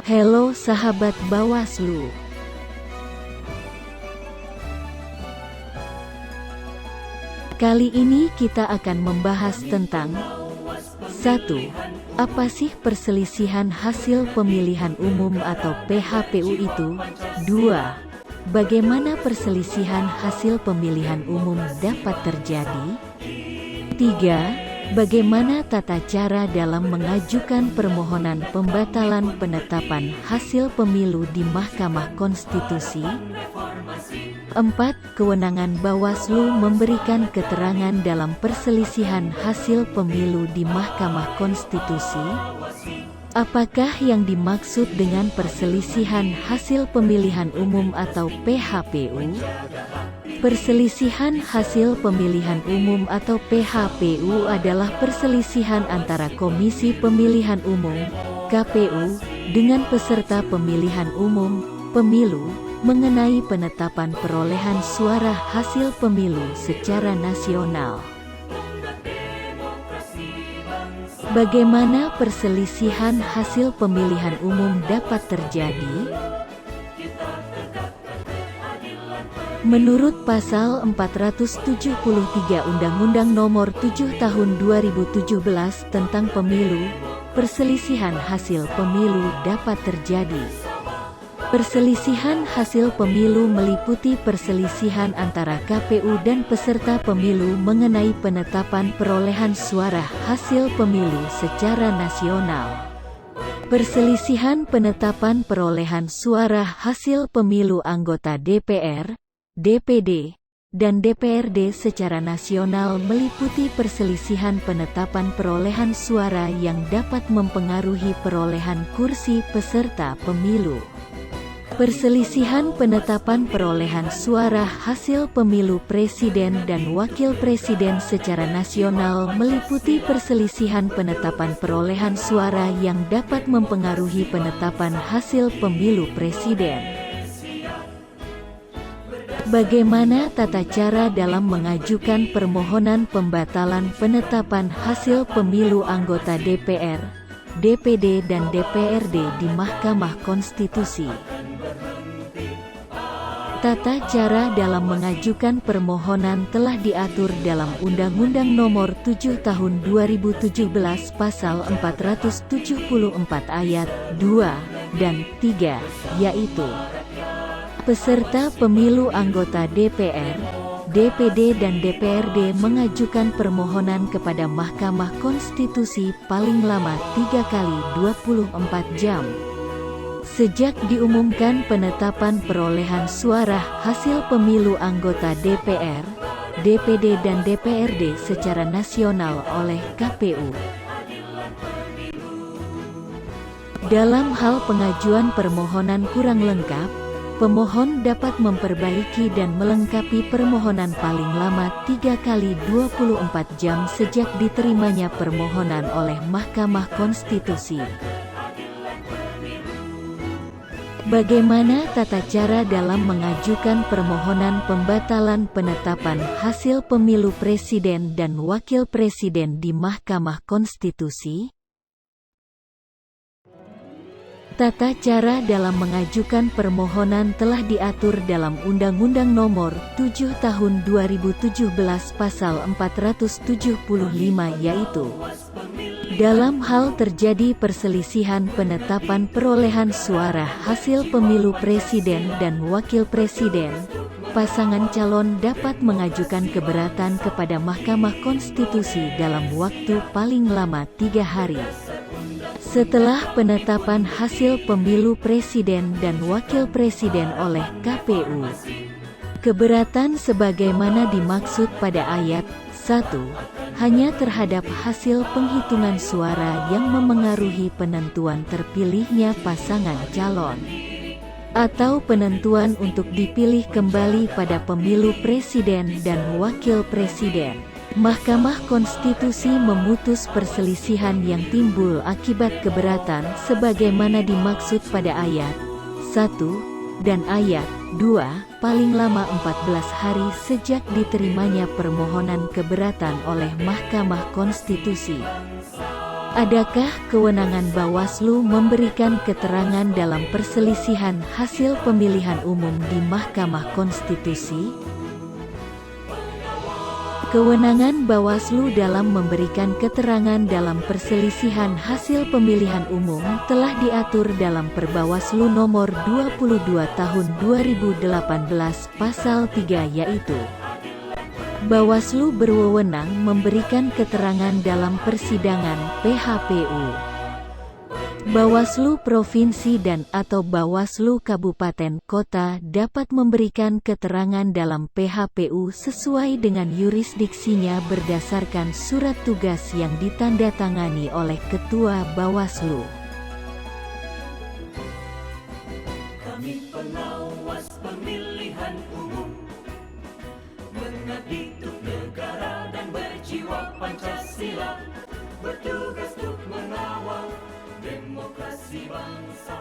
Halo sahabat Bawaslu. Kali ini kita akan membahas tentang 1. Apa sih perselisihan hasil pemilihan umum atau PHPU itu? 2. Bagaimana perselisihan hasil pemilihan umum dapat terjadi? 3. Bagaimana tata cara dalam mengajukan permohonan pembatalan penetapan hasil pemilu di Mahkamah Konstitusi? 4. Kewenangan Bawaslu memberikan keterangan dalam perselisihan hasil pemilu di Mahkamah Konstitusi? Apakah yang dimaksud dengan perselisihan hasil pemilihan umum atau PHPU? Perselisihan hasil pemilihan umum atau PHPU adalah perselisihan antara Komisi Pemilihan Umum (KPU) dengan peserta pemilihan umum (pemilu) mengenai penetapan perolehan suara hasil pemilu secara nasional. Bagaimana perselisihan hasil pemilihan umum dapat terjadi? Menurut Pasal 473 Undang-Undang Nomor 7 Tahun 2017 tentang Pemilu, perselisihan hasil pemilu dapat terjadi. Perselisihan hasil pemilu meliputi perselisihan antara KPU dan peserta pemilu mengenai penetapan perolehan suara hasil pemilu secara nasional. Perselisihan penetapan perolehan suara hasil pemilu anggota DPR, DPD, dan DPRD secara nasional meliputi perselisihan penetapan perolehan suara yang dapat mempengaruhi perolehan kursi peserta pemilu. Perselisihan penetapan perolehan suara hasil pemilu presiden dan wakil presiden secara nasional meliputi perselisihan penetapan perolehan suara yang dapat mempengaruhi penetapan hasil pemilu presiden. Bagaimana tata cara dalam mengajukan permohonan pembatalan penetapan hasil pemilu anggota DPR, DPD dan DPRD di Mahkamah Konstitusi? Tata cara dalam mengajukan permohonan telah diatur dalam Undang-Undang Nomor 7 Tahun 2017 Pasal 474 Ayat 2 dan 3, yaitu peserta pemilu anggota DPR, DPD dan DPRD mengajukan permohonan kepada Mahkamah Konstitusi paling lama 3 kali 24 jam sejak diumumkan penetapan perolehan suara hasil pemilu anggota DPR, DPD dan DPRD secara nasional oleh KPU. Dalam hal pengajuan permohonan kurang lengkap, pemohon dapat memperbaiki dan melengkapi permohonan paling lama 3 kali 24 jam sejak diterimanya permohonan oleh Mahkamah Konstitusi. Bagaimana tata cara dalam mengajukan permohonan pembatalan penetapan hasil pemilu presiden dan wakil presiden di Mahkamah Konstitusi? Tata cara dalam mengajukan permohonan telah diatur dalam Undang-Undang Nomor 7 Tahun 2017 Pasal 475, yaitu dalam hal terjadi perselisihan penetapan perolehan suara hasil pemilu presiden dan wakil presiden, pasangan calon dapat mengajukan keberatan kepada Mahkamah Konstitusi dalam waktu paling lama 3 hari setelah penetapan hasil pemilu presiden dan wakil presiden oleh KPU. Keberatan sebagaimana dimaksud pada ayat 1 hanya terhadap hasil penghitungan suara yang memengaruhi penentuan terpilihnya pasangan calon, atau penentuan untuk dipilih kembali pada pemilu presiden dan wakil presiden. Mahkamah Konstitusi memutus perselisihan yang timbul akibat keberatan sebagaimana dimaksud pada ayat 1 dan ayat 2, paling lama 14 hari sejak diterimanya permohonan keberatan oleh Mahkamah Konstitusi. Adakah kewenangan Bawaslu memberikan keterangan dalam perselisihan hasil pemilihan umum di Mahkamah Konstitusi? Kewenangan Bawaslu dalam memberikan keterangan dalam perselisihan hasil pemilihan umum telah diatur dalam Perbawaslu Nomor 22 Tahun 2018 Pasal 3, yaitu Bawaslu berwenang memberikan keterangan dalam persidangan PHPU. Bawaslu Provinsi dan/atau Bawaslu Kabupaten Kota dapat memberikan keterangan dalam PHPU sesuai dengan yurisdiksinya berdasarkan surat tugas yang ditandatangani oleh Ketua Bawaslu. Kami pengawas pemilihan umum, mengabdi untuk negara dan berjiwa Pancasila, bertugas untuk mengawal demokrasi bangsa.